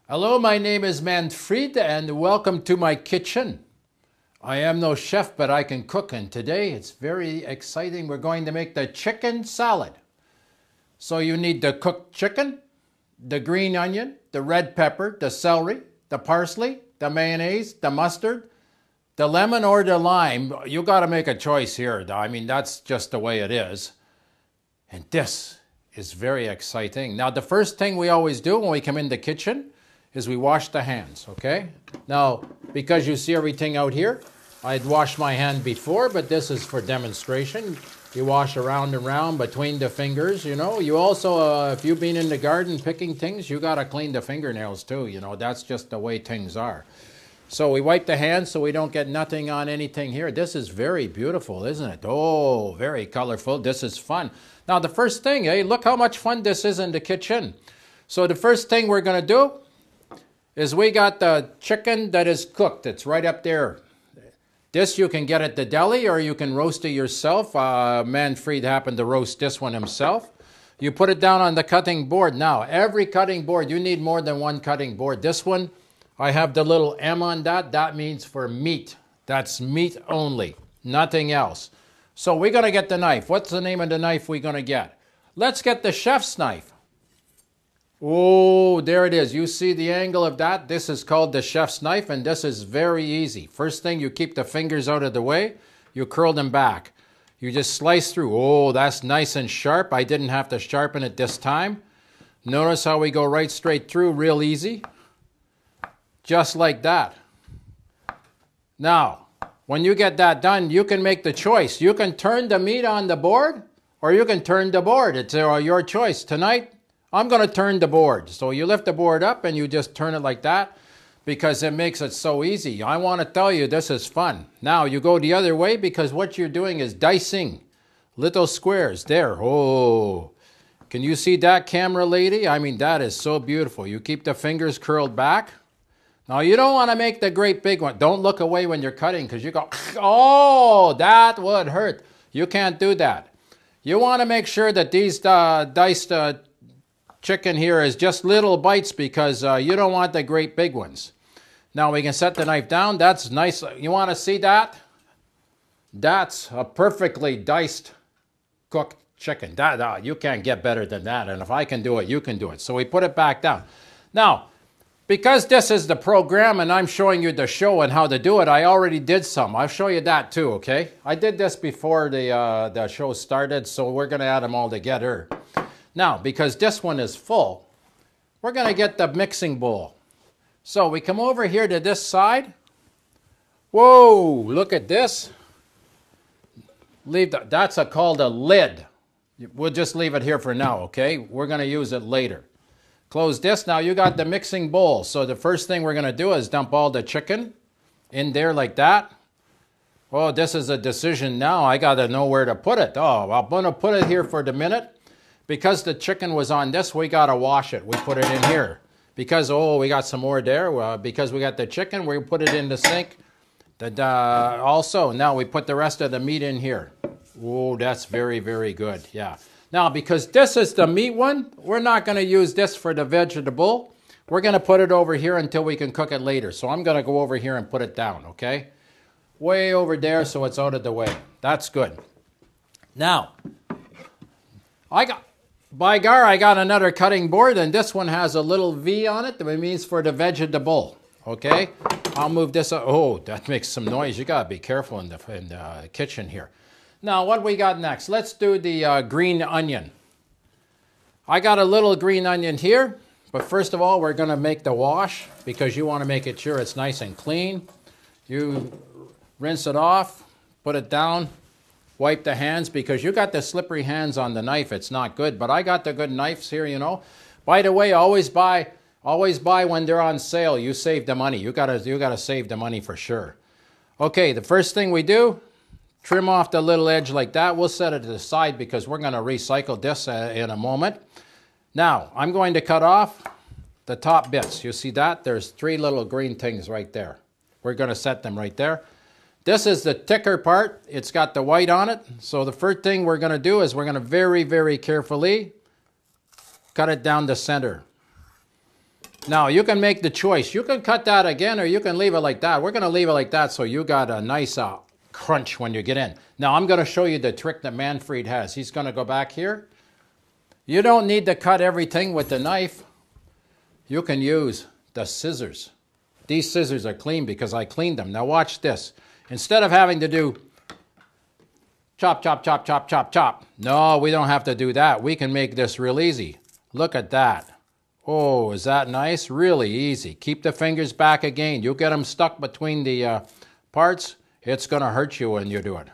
Hello, my name is Manfred and welcome to my kitchen. I am no chef, but I can cook, and today it's very exciting. We're going to make the chicken salad. So you need the cooked chicken, the green onion, the red pepper, the celery, the parsley, the mayonnaise, the mustard, the lemon or the lime. You got to make a choice here. I mean, that's just the way it is. And this is very exciting. Now, the first thing we always do when we come in the kitchen is we wash the hands, okay? Now, because you see everything out here, I'd washed my hand before, but this is for demonstration. You wash around and around between the fingers, you know. You also, if you've been in the garden picking things, you got to clean the fingernails too, you know. That's just the way things are. So we wipe the hands so we don't get nothing on anything here. This is very beautiful, isn't it? Oh, very colorful. This is fun. Now, the first thing, hey, look how much fun this is in the kitchen. So the first thing we're going to do is we got the chicken that is cooked. It's right up there. This you can get at the deli or you can roast it yourself. Manfred happened to roast this one himself. You put it down on the cutting board. Now, every cutting board, you need more than one cutting board. This one, I have the little M on that. That means for meat. That's meat only, nothing else. So we're going to get the knife. What's the name of the knife we're going to get? Let's get the chef's knife. Oh, there it is. You see the angle of that? This is called the chef's knife, and this is very easy. First thing, you keep the fingers out of the way. You curl them back. You just slice through. Oh, that's nice and sharp. I didn't have to sharpen it this time. Notice how we go right straight through, real easy. Just like that. Now, when you get that done, you can make the choice. You can turn the meat on the board, or you can turn the board. It's your choice. Tonight, I'm going to turn the board. So you lift the board up and you just turn it like that because it makes it so easy. I want to tell you this is fun. Now you go the other way because what you're doing is dicing little squares. There. Oh, can you see that, camera lady? I mean, that is so beautiful. You keep the fingers curled back. Now you don't want to make the great big one. Don't look away when you're cutting because you go, oh, that would hurt. You can't do that. You want to make sure that these diced chicken here is just little bites because you don't want the great big ones. Now we can set the knife down. That's nice. You want to see that? That's a perfectly diced cooked chicken. You can't get better than that. And if I can do it, you can do it. So we put it back down. Now, because this is the program and I'm showing you the show and how to do it, I already did some. I'll show you that too, okay? I did this before the show started, so we're going to add them all together. Now, because this one is full, we're going to get the mixing bowl. So we come over here to this side. Whoa, look at this. That's called a lid. We'll just leave it here for now, okay? We're going to use it later. Close this. Now you got the mixing bowl. So the first thing we're going to do is dump all the chicken in there like that. Oh, this is a decision now. I got to know where to put it. Oh, I'm going to put it here for the minute. Because the chicken was on this, we got to wash it. We put it in here. Because, oh, we got some more there. Because we got the chicken, we put it in the sink. Also, now we put the rest of the meat in here. Oh, that's very, very good. Yeah. Now, because this is the meat one, we're not going to use this for the vegetable. We're going to put it over here until we can cook it later. So I'm going to go over here and put it down, okay? Way over there so it's out of the way. That's good. Now, by gar, I got another cutting board, and this one has a little V on it. That means for the vegetable, okay? I'll move this up. Oh, that makes some noise. You got to be careful in the kitchen here. Now, what we got next? Let's do the green onion. I got a little green onion here, but first of all, we're going to make the wash because you want to make it sure it's nice and clean. You rinse it off, put it down, wipe the hands because you got the slippery hands on the knife. It's not good, but I got the good knives here, you know. By the way, always buy when they're on sale. You save the money. You gotta save the money for sure. Okay, the first thing we do, trim off the little edge like that. We'll set it to the side because we're going to recycle this in a moment. Now, I'm going to cut off the top bits. You see that? There's 3 little green things right there. We're going to set them right there. This is the thicker part. It's got the white on it. So the first thing we're going to do is we're going to very, very carefully cut it down the center. Now you can make the choice. You can cut that again or you can leave it like that. We're going to leave it like that so you got a nice crunch when you get in. Now I'm going to show you the trick that Manfred has. He's going to go back here. You don't need to cut everything with the knife. You can use the scissors. These scissors are clean because I cleaned them. Now watch this. Instead of having to do chop, chop, chop, chop, chop, chop. No, we don't have to do that. We can make this real easy. Look at that. Oh, is that nice? Really easy. Keep the fingers back again. You get them stuck between the parts, it's going to hurt you when you do it.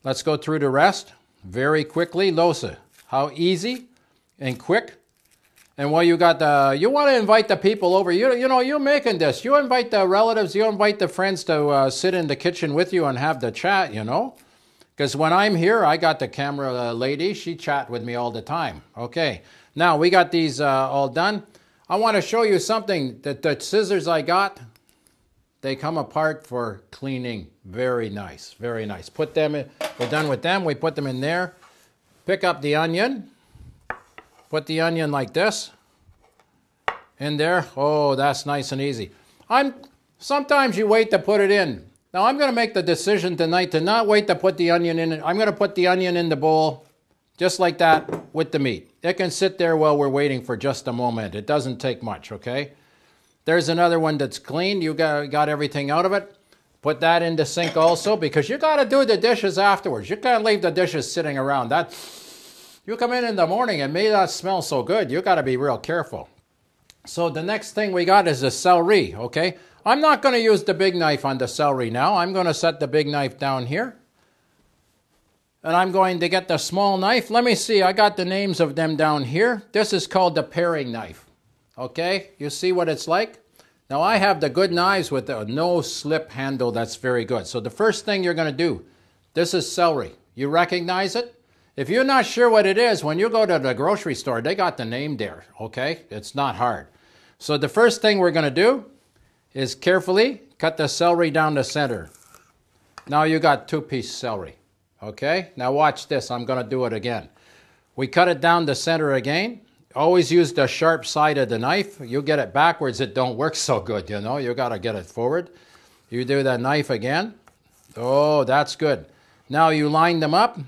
Let's go through the rest very quickly. Losa, how easy and quick. And while you got you want to invite the people over. You know, you're making this. You invite the relatives, you invite the friends to sit in the kitchen with you and have the chat, you know. Because when I'm here, I got the camera lady. She chat with me all the time. Okay. Now, we got these all done. I want to show you something that the scissors I got, they come apart for cleaning. Very nice, very nice. Put them in, we're done with them. We put them in there. Pick up the onion. Put the onion like this in there. Oh, that's nice and easy. Sometimes you wait to put it in. Now, I'm going to make the decision tonight to not wait to put the onion in. I'm going to put the onion in the bowl just like that with the meat. It can sit there while we're waiting for just a moment. It doesn't take much, okay? There's another one that's clean. You got everything out of it. Put that in the sink also because you got to do the dishes afterwards. You can't leave the dishes sitting around. You come in the morning, it may not smell so good. You got to be real careful. So the next thing we got is the celery, okay? I'm not going to use the big knife on the celery now. I'm going to set the big knife down here. And I'm going to get the small knife. Let me see, I got the names of them down here. This is called the paring knife. Okay, you see what it's like? Now I have the good knives with the no slip handle. That's very good. So the first thing you're going to do, this is celery. You recognize it? If you're not sure what it is, when you go to the grocery store, they got the name there, okay? It's not hard. So the first thing we're going to do is carefully cut the celery down the center. Now you got 2-piece celery. Okay, now watch this. I'm going to do it again. We cut it down the center again. Always use the sharp side of the knife. You get it backwards, it don't work so good, you know. You got to get it forward. You do the knife again. Oh, that's good. Now you line them up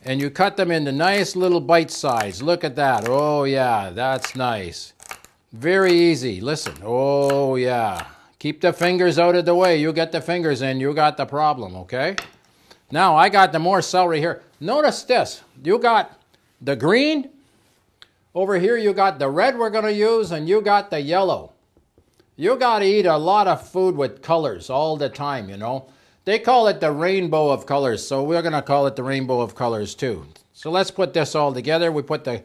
and you cut them into nice little bite size. Look at that. Oh, yeah, that's nice. Very easy. Listen. Oh, yeah. Keep the fingers out of the way. You get the fingers in, you got the problem, okay? Now, I got the more celery here. Notice this. You got the green. Over here, you got the red we're going to use, and you got the yellow. You got to eat a lot of food with colors all the time, you know. They call it the rainbow of colors, so we're going to call it the rainbow of colors too. So let's put this all together. We put the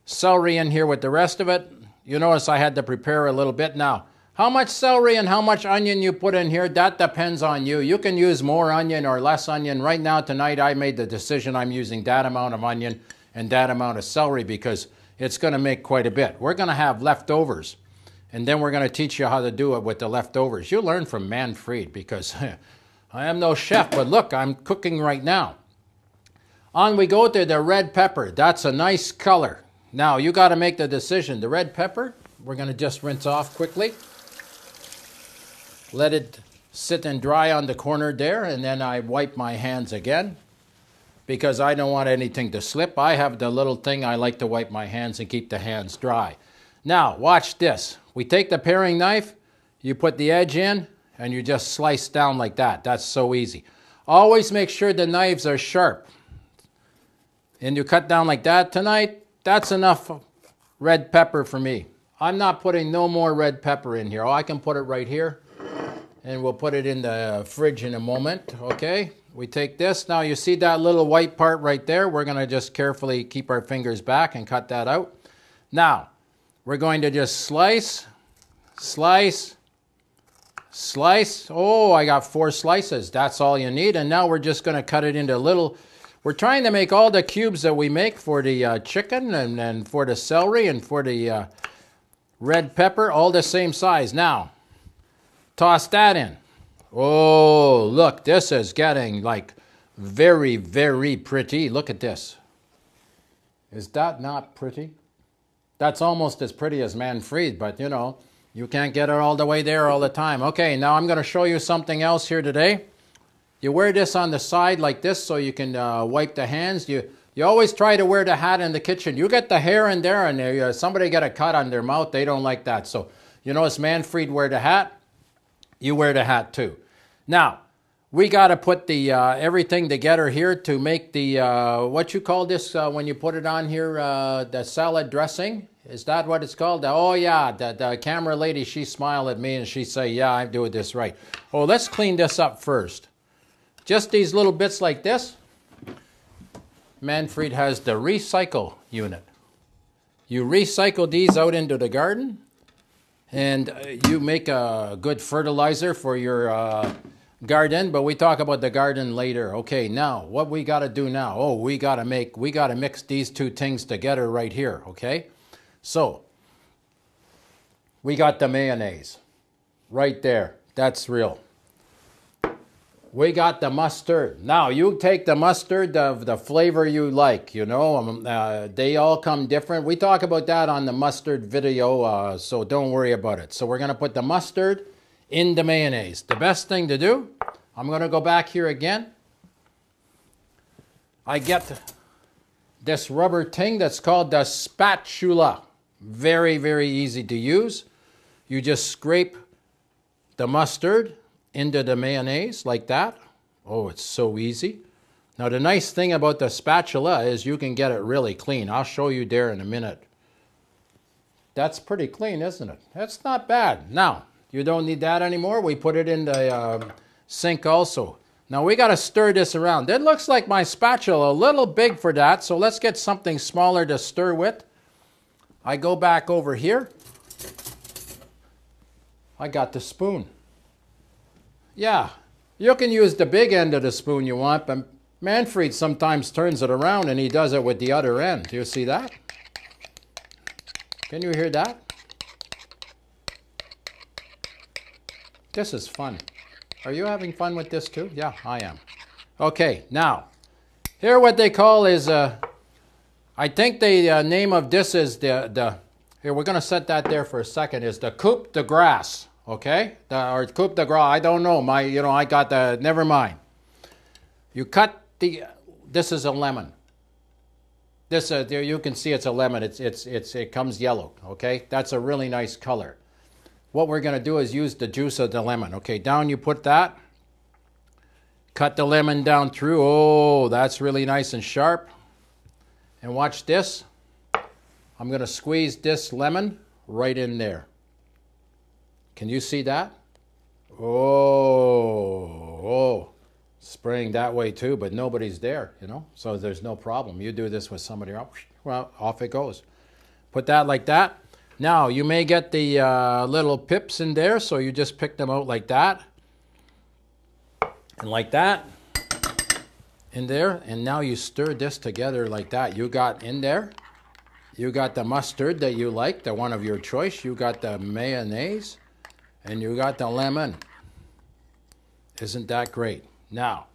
celery in here with the rest of it. You notice I had to prepare a little bit now. How much celery and how much onion you put in here, that depends on you. You can use more onion or less onion. Right now, tonight, I made the decision I'm using that amount of onion and that amount of celery because it's going to make quite a bit. We're going to have leftovers, and then we're going to teach you how to do it with the leftovers. You learn from Manfred because I am no chef, but look, I'm cooking right now. On we go to the red pepper. That's a nice color. Now, you got to make the decision. The red pepper, we're going to just rinse off quickly. Let it sit and dry on the corner there, and then I wipe my hands again because I don't want anything to slip. I have the little thing I like to wipe my hands and keep the hands dry. Now, watch this. We take the paring knife, you put the edge in, and you just slice down like that. That's so easy. Always make sure the knives are sharp. And you cut down like that. Tonight, that's enough red pepper for me. I'm not putting no more red pepper in here. Oh, I can put it right here. And we'll put it in the fridge in a moment, okay? We take this. Now you see that little white part right there? We're going to just carefully keep our fingers back and cut that out. Now, we're going to just slice, slice, slice. Oh, I got 4 slices. That's all you need. And now we're just going to cut it into little... We're trying to make all the cubes that we make for the chicken and for the celery and for the red pepper, all the same size. Now, toss that in. Oh, look, this is getting like very, very pretty. Look at this. Is that not pretty? That's almost as pretty as man-fried, but you know, you can't get it all the way there all the time. Okay, now I'm going to show you something else here today. You wear this on the side like this so you can wipe the hands. You always try to wear the hat in the kitchen. You get the hair in there and somebody get a cut on their mouth. They don't like that. So, you know, it's man-fried, wear the hat. You wear the hat too. Now, we got to put the everything together here to make the, what you call this when you put it on here, the salad dressing. Is that what it's called? Oh yeah, the camera lady, she smiled at me and she said, yeah, I'm doing this right. Oh, let's clean this up first. Just these little bits like this. Man-fried has the recycle unit. You recycle these out into the garden and you make a good fertilizer for your garden, but we talk about the garden later. Okay, now what we got to do now? Oh, we got to mix these two things together right here, okay? So, we got the mayonnaise right there. That's real. We got the mustard. Now, you take the mustard of the flavor you like, you know. They all come different. We talk about that on the mustard video, so don't worry about it. So, we're going to put the mustard in the mayonnaise. The best thing to do, I'm going to go back here again. I get this rubber thing that's called the spatula. Very, very easy to use. You just scrape the mustard into the mayonnaise like that. Oh, it's so easy. Now, the nice thing about the spatula is you can get it really clean. I'll show you there in a minute. That's pretty clean, isn't it? That's not bad. Now, you don't need that anymore. We put it in the sink also. Now, we got to stir this around. It looks like my spatula a little big for that, so let's get something smaller to stir with. I go back over here. I got the spoon. Yeah, you can use the big end of the spoon you want, but Man-fried sometimes turns it around and he does it with the other end. Do you see that? Can you hear that? This is fun. Are you having fun with this too? Yeah, I am. Okay, now, here what they call is, I think the name of this is here we're going to set that there for a second, is the coupe de grace, okay? Or coupe de grace, I don't know, I got the, never mind. You cut this is a lemon. This, there you can see it's a lemon, it comes yellow, okay? That's a really nice color. What we're going to do is use the juice of the lemon, okay? Down you put that, cut the lemon down through, oh, that's really nice and sharp. And watch this. I'm going to squeeze this lemon right in there. Can you see that? Oh, spraying that way too, but nobody's there, you know, so there's no problem. You do this with somebody else, well, off it goes. Put that like that. Now, you may get the little pips in there, so you just pick them out like that. And like that. In there, and now you stir this together like that. You got in there, you got the mustard that you like, the one of your choice, you got the mayonnaise, and you got the lemon. Isn't that great? Now,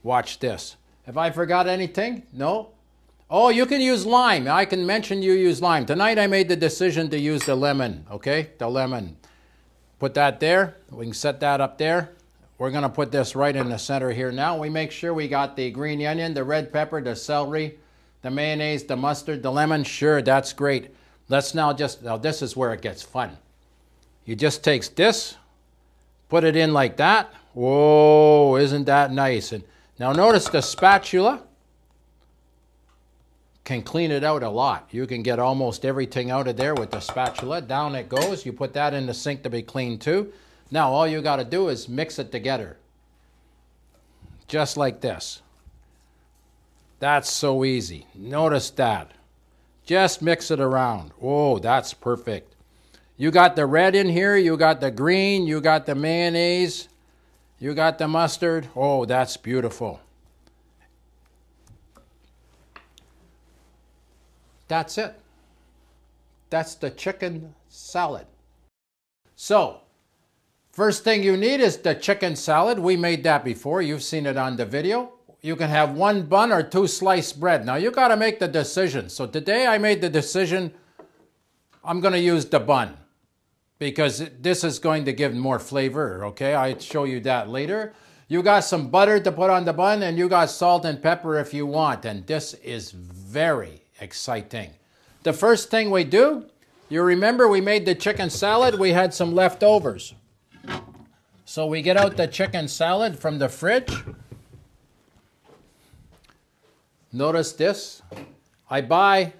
watch this. Have I forgot anything? No? Oh, you can use lime. I can mention you use lime. Tonight I made the decision to use the lemon, okay? The lemon. Put that there. We can set that up there. We're going to put this right in the center here now. We make sure we got the green onion, the red pepper, the celery, the mayonnaise, the mustard, the lemon. Sure, that's great. Let's now this is where it gets fun. You just take this, put it in like that. Whoa, isn't that nice? And now notice the spatula can clean it out a lot. You can get almost everything out of there with the spatula. Down it goes. You put that in the sink to be cleaned too. Now, all you got to do is mix it together. Just like this. That's so easy. Notice that. Just mix it around. Oh, that's perfect. You got the red in here. You got the green. You got the mayonnaise. You got the mustard. Oh, that's beautiful. That's it. That's the chicken salad. So, first thing you need is the chicken salad. We made that before. You've seen it on the video. You can have one bun or two sliced bread. Now, you got to make the decision. So today I made the decision I'm going to use the bun because this is going to give more flavor, okay? I'll show you that later. You got some butter to put on the bun, and you got salt and pepper if you want, and this is very exciting. The first thing we do, you remember we made the chicken salad, we had some leftovers. So we get out the chicken salad from the fridge. Notice this. I buy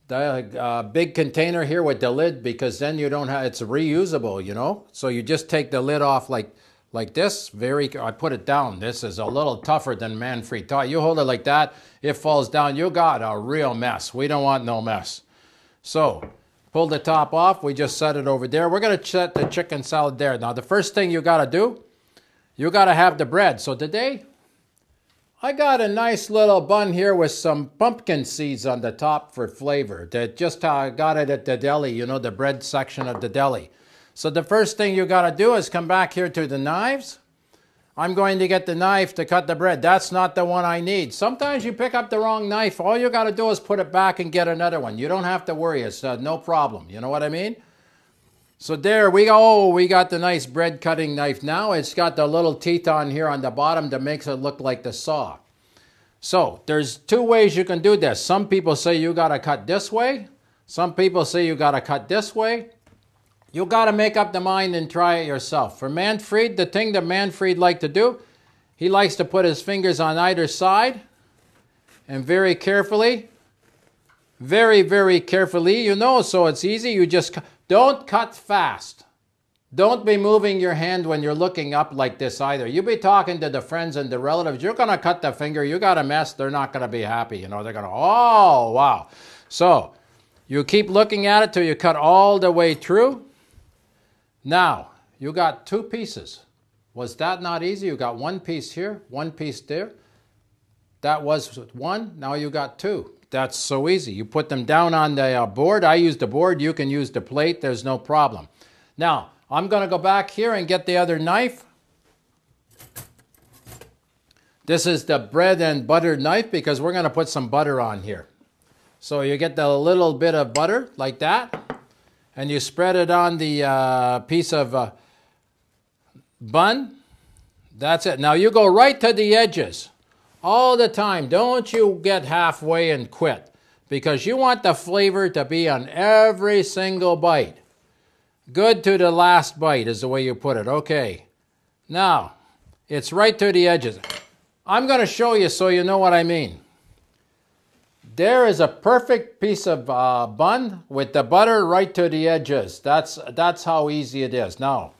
the big container here with the lid because then you don't have, it's reusable, you know. So you just take the lid off like this. I put it down. This is a little tougher than Manfred taught. You hold it like that, it falls down. You got a real mess. We don't want no mess. So pull the top off. We just set it over there. We're going to set the chicken salad there. Now the first thing you got to do, you got to have the bread. So today, I got a nice little bun here with some pumpkin seeds on the top for flavor. That just I got it at the deli, you know, the bread section of the deli. So the first thing you got to do is come back here to the knives. I'm going to get the knife to cut the bread. That's not the one I need. Sometimes you pick up the wrong knife. All you got to do is put it back and get another one. You don't have to worry. It's no problem. You know what I mean? So there we go. Oh, we got the nice bread cutting knife now. It's got the little teeth on here on the bottom that makes it look like the saw. So there's two ways you can do this. Some people say you got to cut this way. Some people say you got to cut this way. You got to make up the mind and try it yourself. For Manfred, the thing that Manfred likes to do, he likes to put his fingers on either side and very carefully, very carefully, you know, so it's easy. You just don't cut fast. Don't be moving your hand when you're looking up like this either. You be talking to the friends and the relatives. You're going to cut the finger. You got a mess. They're not going to be happy. You know, they're going to, oh, wow. So you keep looking at it till you cut all the way through. Now, you got two pieces. Was that not easy? You got one piece here, one piece there. That was one. Now you got two. That's so easy. You put them down on the board. I use the board. You can use the plate. There's no problem. Now, I'm going to go back here and get the other knife. This is the bread and butter knife because we're going to put some butter on here. So you get the little bit of butter like that. And you spread it on the piece of bun. That's it. Now you go right to the edges all the time. Don't you get halfway and quit, because you want the flavor to be on every single bite. Good to the last bite is the way you put it. Okay. Now, it's right to the edges. I'm going to show you so you know what I mean. There is a perfect piece of bun with the butter right to the edges. That's how easy it is. Now,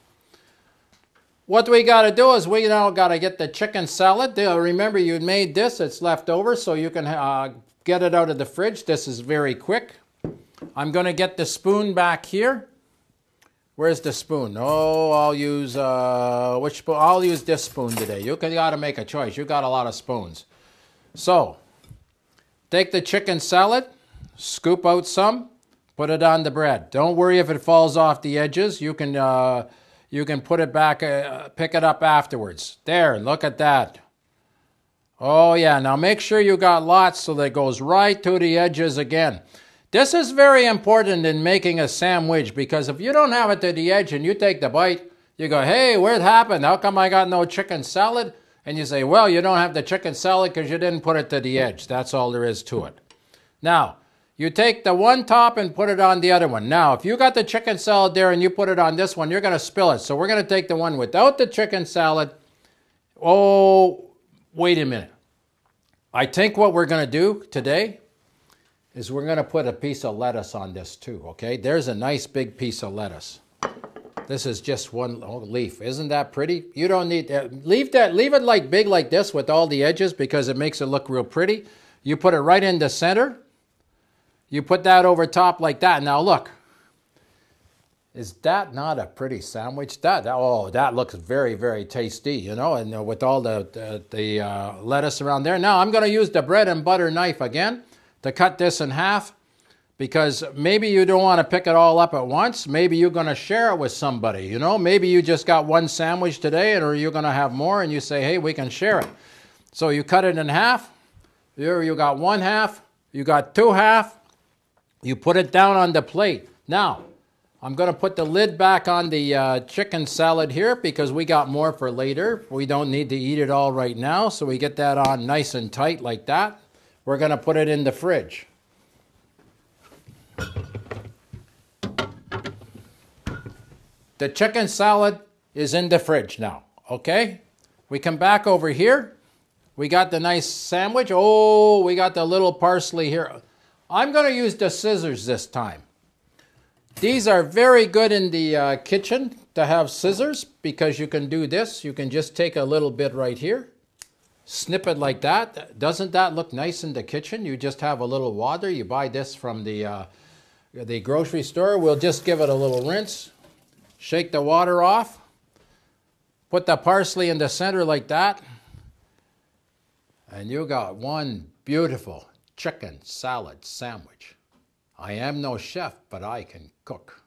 what we got to do is we now got to get the chicken salad. Remember, you made this. It's left over, so you can get it out of the fridge. This is very quick. I'm going to get the spoon back here. Where's the spoon? Oh, I'll use which spoon? I'll use this spoon today. You got to make a choice. You got a lot of spoons. So, take the chicken salad, scoop out some, put it on the bread. Don't worry if it falls off the edges. You can put it back, pick it up afterwards. There, look at that. Oh yeah, now make sure you got lots so that it goes right to the edges again. This is very important in making a sandwich, because if you don't have it to the edge and you take the bite, you go, hey, where'd it happen? How come I got no chicken salad? And you say, well, you don't have the chicken salad because you didn't put it to the edge. That's all there is to it. Now, you take the one top and put it on the other one. Now, if you got the chicken salad there and you put it on this one, you're going to spill it. So we're going to take the one without the chicken salad. Oh, wait a minute. I think what we're going to do today is we're going to put a piece of lettuce on this too, okay? There's a nice big piece of lettuce. This is just one leaf. Isn't that pretty? You don't need leave it like big like this with all the edges, because it makes it look real pretty. You put it right in the center. You put that over top like that. Now look. Is that not a pretty sandwich? That looks very tasty, you know, and with all the lettuce around there. Now I'm going to use the bread and butter knife again to cut this in half. Because maybe you don't want to pick it all up at once. Maybe you're going to share it with somebody, you know. Maybe you just got one sandwich today, or you're going to have more, and you say, hey, we can share it. So you cut it in half. Here you got one half. You got two half. You put it down on the plate. Now, I'm going to put the lid back on the chicken salad here because we got more for later. We don't need to eat it all right now, so we get that on nice and tight like that. We're going to put it in the fridge. The chicken salad is in the fridge now, okay? We come back over here. We got the nice sandwich. Oh, we got the little parsley here. I'm going to use the scissors this time. These are very good in the kitchen to have scissors because you can do this. You can just take a little bit right here, snip it like that. Doesn't that look nice in the kitchen? You just have a little water. You buy this from the grocery store. We'll just give it a little rinse. Shake the water off. Put the parsley in the center like that. And you got one beautiful chicken salad sandwich. I am no chef, but I can cook.